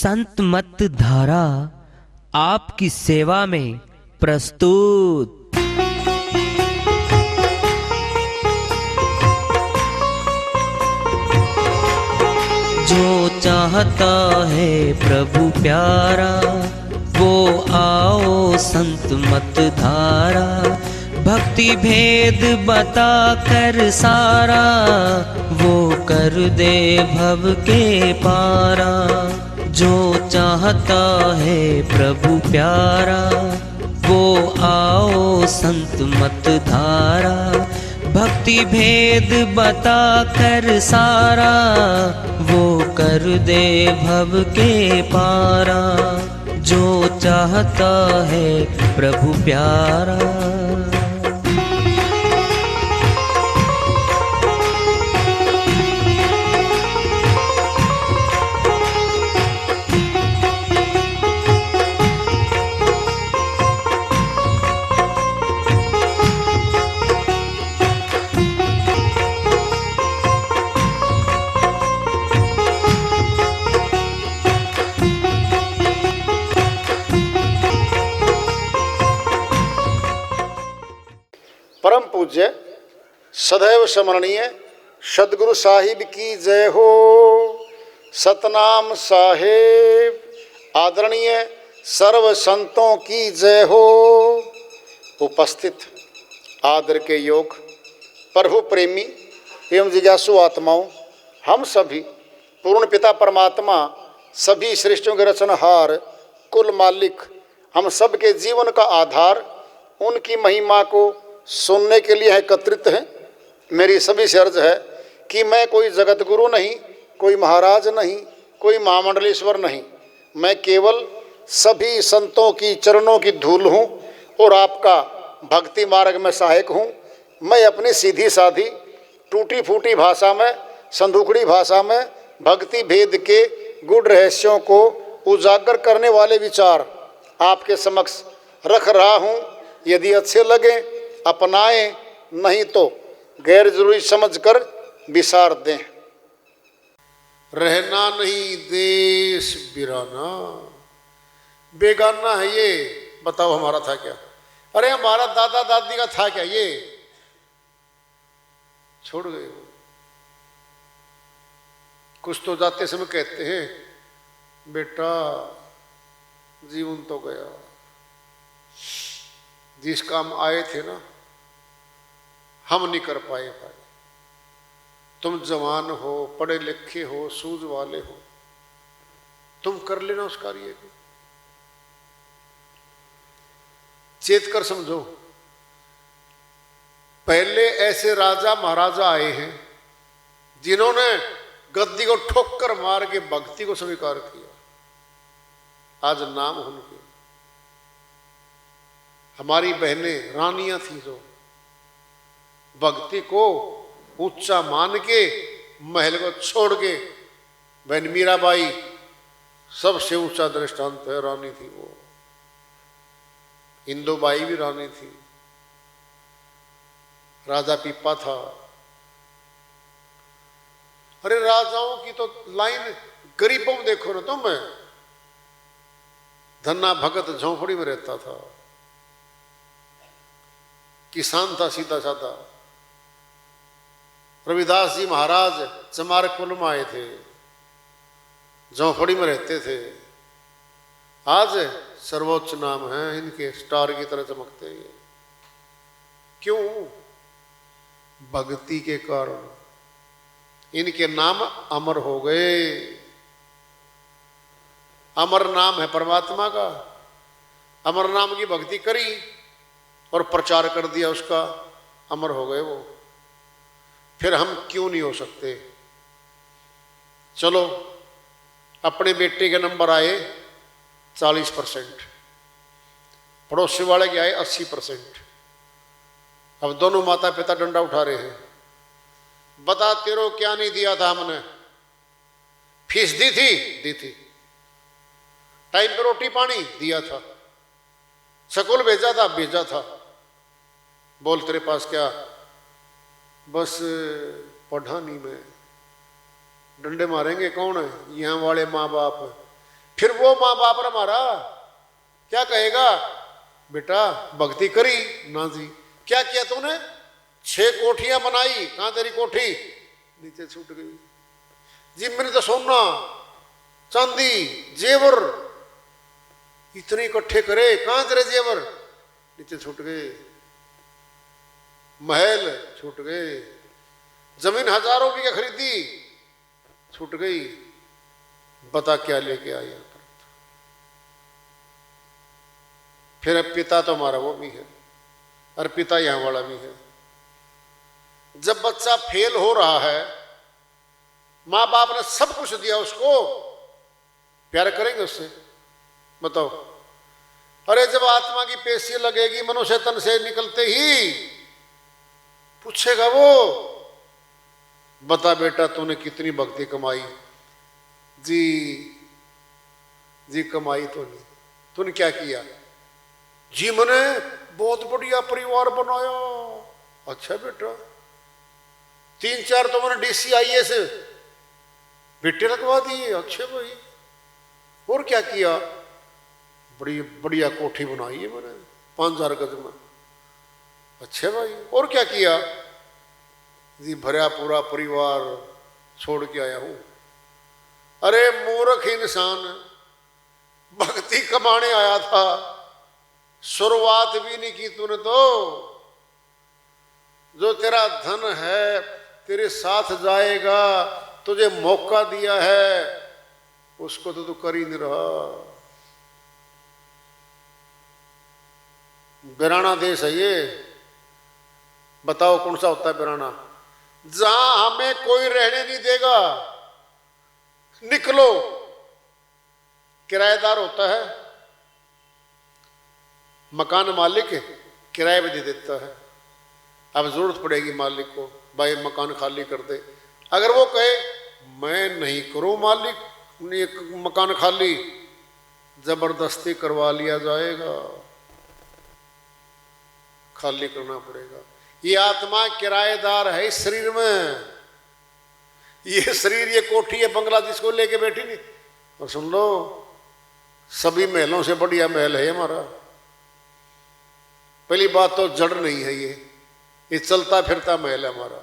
संत मत धारा आपकी सेवा में प्रस्तुत। जो चाहता है प्रभु प्यारा वो आओ संत मत धारा, भक्ति भेद बता कर सारा वो कर दे भव के पारा। जो चाहता है प्रभु प्यारा वो आओ संत मत धारा, भक्ति भेद बता कर सारा वो कर दे भव के पारा। जो चाहता है प्रभु प्यारा। परम पूज्य सदैव स्मरणीय सदगुरु साहिब की जय हो। सतनाम साहेब आदरणीय सर्व संतों की जय हो। उपस्थित आदर के योग प्रभु प्रेमी एवं जिज्ञासु आत्माओं, हम सभी पूर्ण पिता परमात्मा सभी सृष्टियों के रचनहार कुल मालिक हम सब के जीवन का आधार उनकी महिमा को सुनने के लिए एकत्रित हैं। मेरी सभी से अर्ज है कि मैं कोई जगत गुरु नहीं, कोई महाराज नहीं, कोई महामंडलेश्वर नहीं, मैं केवल सभी संतों की चरणों की धूल हूँ और आपका भक्ति मार्ग में सहायक हूँ। मैं अपनी सीधी साधी टूटी फूटी भाषा में, संदूकड़ी भाषा में भक्ति भेद के गुड़ रहस्यों को उजागर करने वाले विचार आपके समक्ष रख रहा हूँ। यदि अच्छे लगे अपनाएं, नहीं तो गैर जरूरी समझकर विसार दें। रहना नहीं देश बिराना, बेगाना है ये बताओ हमारा था क्या? अरे हमारा दादा दादी का था क्या? ये छोड़ गए हो। कुछ तो जाते समय कहते हैं बेटा जीवन तो गया, जिस काम आए थे ना हम नहीं कर पाए भाई। तुम जवान हो, पढ़े लिखे हो, सूझ वाले हो, तुम कर लेना उस कार्य को। चेत कर समझो, पहले ऐसे राजा महाराजा आए हैं जिन्होंने गद्दी को ठोकर मार के भक्ति को स्वीकार किया। आज नाम उनके। हमारी बहनें रानियां थी जो भक्ति को ऊंचा मान के महल को छोड़ के, बहन मीराबाई सबसे ऊंचा दृष्टांत है, रानी थी वो। इंदुबाई भी रानी थी, राजा पीपा था। अरे राजाओं की तो लाइन गरीबों में देखो ना तुम। धन्ना भगत झोंपड़ी में रहता था, किसान था सीधा साधा। रविदास जी महाराज चमार कुल में आए थे, झोंपड़ी में रहते थे। आज सर्वोच्च नाम है इनके, स्टार की तरह चमकते हैं। क्यों? भक्ति के कारण इनके नाम अमर हो गए। अमर नाम है परमात्मा का। अमर नाम की भक्ति करी और प्रचार कर दिया उसका, अमर हो गए वो। फिर हम क्यों नहीं हो सकते? चलो, अपने बेटे के नंबर आए 40%, पड़ोसी वाले के आए 80%। अब दोनों माता पिता डंडा उठा रहे हैं। बता तेरो क्या नहीं दिया था हमने? फीस दी थी? दी थी। टाइम पे रोटी पानी दिया था, स्कूल भेजा था? भेजा था। बोल तेरे पास क्या? बस पढ़ा नहीं मैं। डंडे मारेंगे कौन है? यहाँ वाले माँ बाप। फिर वो माँ बाप हमारा क्या कहेगा, बेटा भक्ति करी ना जी, क्या किया तूने, 6 कोठियां बनाई, कहां तेरी कोठी, नीचे छूट गई जी, मैंने तो सोना चांदी जेवर इतने इकट्ठे करे, कहां तेरे जेवर, नीचे छूट गए, महल छूट गए, जमीन हजारों की खरीदी छूट गई, बता क्या लेके आया। फिर अब पिता तो हमारा वो भी है और पिता यहां वाला भी है। जब बच्चा फेल हो रहा है, मां बाप ने सब कुछ दिया उसको, प्यार करेंगे उससे, बताओ। अरे जब आत्मा की पेशी लगेगी मनुष्य तन से निकलते ही पूछेगा वो, बता बेटा तूने कितनी भक्ति कमाई, जी कमाई तो नहीं, तूने क्या किया, जी मैंने बहुत बढ़िया परिवार बनाया, अच्छा बेटा 3-4 तो मैंने DCIS बेटे लगवा दिए, अच्छे भाई, और क्या किया, बड़ी बढ़िया कोठी बनाई है मैंने 5000 गज में, अच्छे भाई, और क्या किया, जी भरा पूरा परिवार छोड़ के आया हूं। अरे मूर्ख इंसान, भक्ति कमाने आया था, शुरुआत भी नहीं की तूने, तो जो तेरा धन है तेरे साथ जाएगा, तुझे मौका दिया है उसको तो तू कर ही नहीं रहा। बिराना देश है ये, बताओ कौन सा होता है बिराना, जहां हमें कोई रहने नहीं देगा, निकलो, किराएदार होता है, मकान मालिक किराए पे दे देता है, अब जरूरत पड़ेगी मालिक को, भाई मकान खाली कर दे, अगर वो कहे मैं नहीं करूं मालिक मकान खाली, जबरदस्ती करवा लिया जाएगा, खाली करना पड़ेगा। ये आत्मा किराएदार है इस शरीर में, ये शरीर, ये कोठी, ये बंगला जिसको लेके बैठी नहीं, और सुन लो सभी महलों से बढ़िया महल है हमारा। पहली बात तो जड़ नहीं है, ये चलता फिरता महल है हमारा,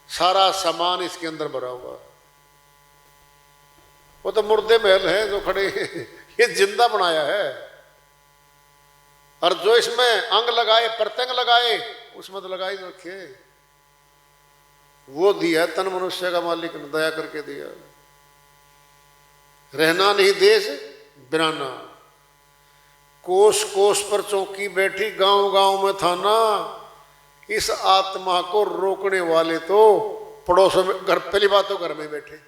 सारा सामान इसके अंदर भरा हुआ, वो तो मुर्दे महल है जो खड़े ये जिंदा बनाया है, और जो इसमें अंग लगाए प्रत्यंग लगाए उसमें तो लगाई रखे, वो दिया तन मनुष्य का मालिक ने दया करके दिया। रहना नहीं देश बिराना, कोस कोस पर चौकी बैठी गांव गांव में थाना, इस आत्मा को रोकने वाले तो पड़ोसों में, घर पहली बात तो घर में बैठे,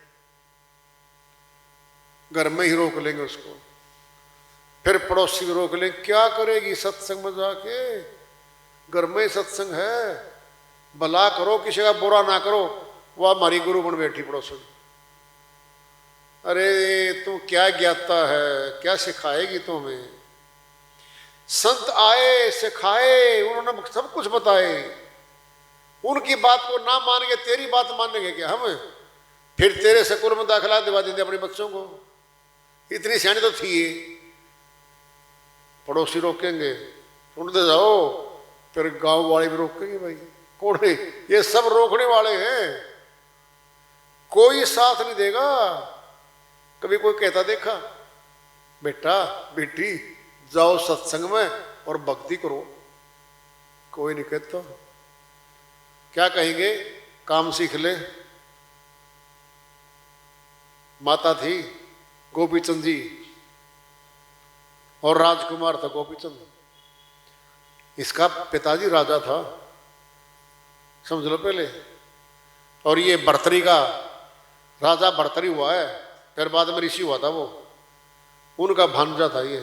घर में ही रोक लेंगे उसको, फिर पड़ोसी भी रोक लेंगे, क्या करेगी सत्संग में जाके, घर में ही सत्संग है, भला करो किसी का बुरा ना करो, वह हमारी गुरु बन बैठी पड़ोसन, अरे तू क्या ज्ञाता है, क्या सिखाएगी तुम्हें, संत आए सिखाए, उन्होंने सब कुछ बताए, उनकी बात को ना मान के तेरी बात मानेंगे क्या हम, फिर तेरे स्कूल में दाखिला दिवा देंगे अपने बच्चों को, इतनी सियाणी तो थी, पड़ोसी रोकेंगे सुनते जाओ, फिर गांव वाले भी रोकेंगे, भाई कौन है ये सब रोकने वाले हैं, कोई साथ नहीं देगा। कभी कोई कहता देखा बेटा बेटी जाओ सत्संग में और भक्ति करो, कोई नहीं कहता, क्या कहेंगे काम सीख ले। माता थी गोपीचंद जी और राजकुमार था गोपीचंद, इसका पिताजी राजा था समझ लो पहले, और ये भर्तरी का राजा भर्तरी हुआ है, फिर बाद में ऋषि हुआ था वो, उनका भांजा था ये।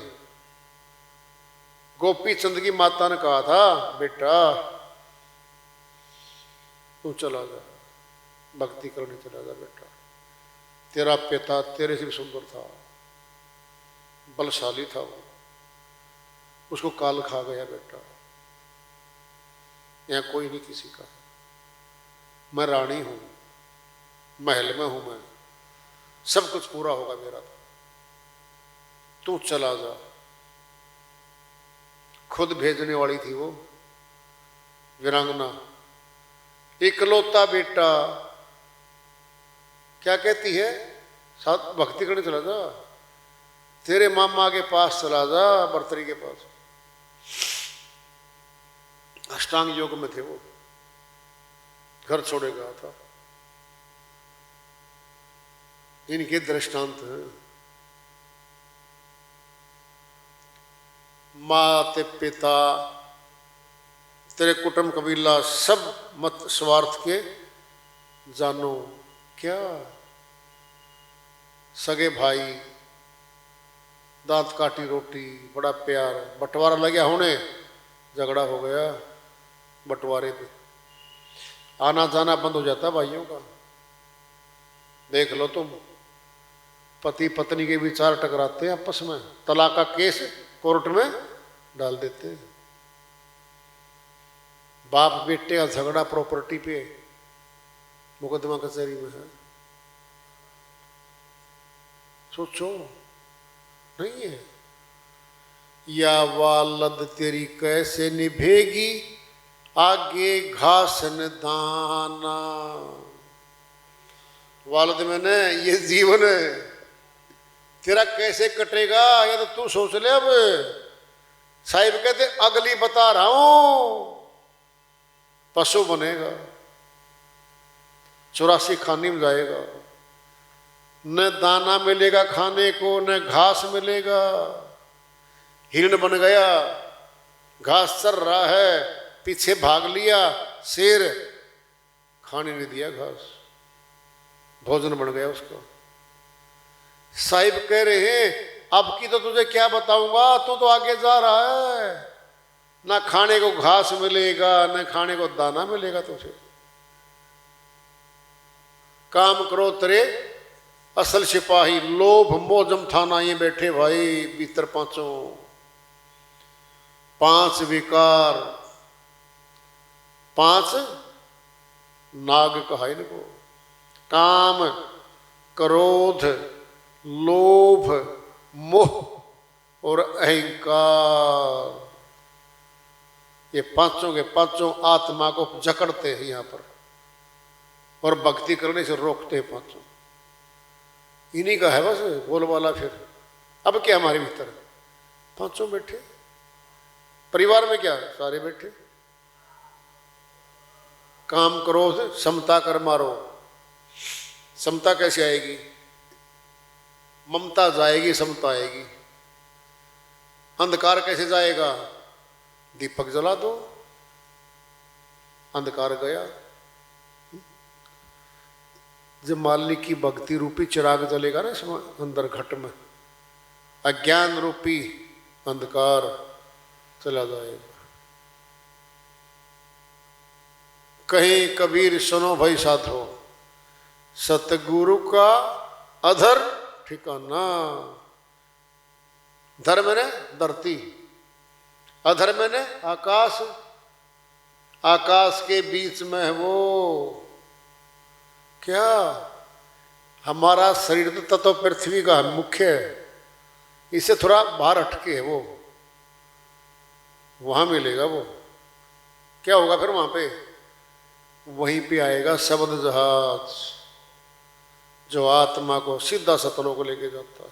गोपीचंद की माता ने कहा था बेटा तू चला जा भक्ति करने चला जा बेटा, तेरा पिता तेरे से भी सुंदर था, बलशाली था वो, उसको काल खा गया बेटा, यहाँ कोई नहीं किसी का, मैं रानी हूं, महल में हूं मैं, सब कुछ पूरा होगा मेरा, तू चला जा। खुद भेजने वाली थी वो वीरांगना, इकलौता बेटा। क्या कहती है? साथ भक्ति करने चला जा, तेरे मामा के पास चला जा, भर्तरी के पास। अष्टांग योग में थे वो, घर छोड़े गया था। इनके दृष्टांत हैं। माते पिता तेरे कुटुंब कबीला सब मत स्वार्थ के जानो। क्या सगे भाई, दांत काटी रोटी, बड़ा प्यार। बंटवारा लग गया होने, झगड़ा हो गया बंटवारे पे, आना जाना बंद हो जाता भाइयों का। देख लो तुम, पति पत्नी के विचार टकराते हैं आपस में, तलाक का केस कोर्ट में डाल देते हैं। बाप बेटे का झगड़ा प्रॉपर्टी पे, मुकदमा कचहरी में है। सोचो, नहीं है? या वालद तेरी कैसे निभेगी आगे घास न दाना। वालद मैंने ये जीवन तेरा कैसे कटेगा, या तो तू सोच ले। अब साहिब कहते अगली बता रहा हूं, पशु बनेगा, 84 खाने में जाएगा, न दाना मिलेगा खाने को, न घास मिलेगा। हिरण बन गया, घास चर रहा है, पीछे भाग लिया शेर, खाने नहीं दिया घास, भोजन बन गया उसका। साहिब कह रहे हैं अब की तो तुझे क्या बताऊंगा, तू तो आगे जा रहा है, ना खाने को घास मिलेगा, न खाने को दाना मिलेगा तुझे। काम करो तेरे असल सिपाही, लोभ मोजम थाना ये बैठे भाई भीतर पांचों, 5 विकार, 5 नाग कहा इनको। काम, क्रोध, लोभ, मोह और अहंकार, ये पांचों के पांचों आत्मा को जकड़ते हैं यहां पर और भक्ति करने से रोकते हैं पांचों। इन्हीं का है बस बोलबाला। फिर अब क्या हमारे भीतर पांचों बैठे, परिवार में क्या सारे बैठे। काम क्रोध समता कर मारो। समता कैसे आएगी? ममता जाएगी, समता आएगी। अंधकार कैसे जाएगा? दीपक जला दो, अंधकार गया। जब मालिनी की भक्ति रूपी चिराग जलेगा ना इसमें अंदर घट में, अज्ञान रूपी अंधकार चला जाएगा। कहीं कबीर सुनो भाई साधो, सतगुरु का अधर ठिकाना। धर्म ने धरती, अधर्म ने आकाश, आकाश के बीच में है वो क्या? हमारा शरीर तो तत्व पृथ्वी का मुख्य है, इससे थोड़ा बाहर हटके है वो, वहां मिलेगा वो। क्या होगा फिर वहां पे? वहीं पे आएगा शब्द जहाज, जो आत्मा को सीधा सतलों को लेके जाता है।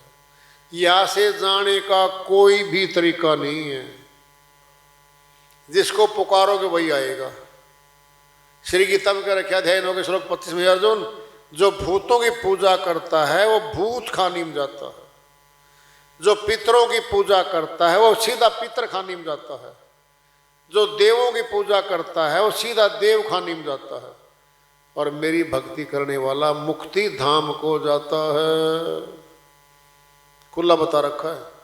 यहां से जाने का कोई भी तरीका नहीं है, जिसको पुकारोगे वही आएगा। श्री गीता में क्या रखा ध्यान होगा श्लोक 25 में, अर्जुन जो भूतों की पूजा करता है वो भूत खानी में जाता है, जो पितरों की पूजा करता है वो सीधा पितर खानी में जाता है, जो देवों की पूजा करता है वो सीधा देव खानी में जाता है, और मेरी भक्ति करने वाला मुक्ति धाम को जाता है। खुला बता रखा है।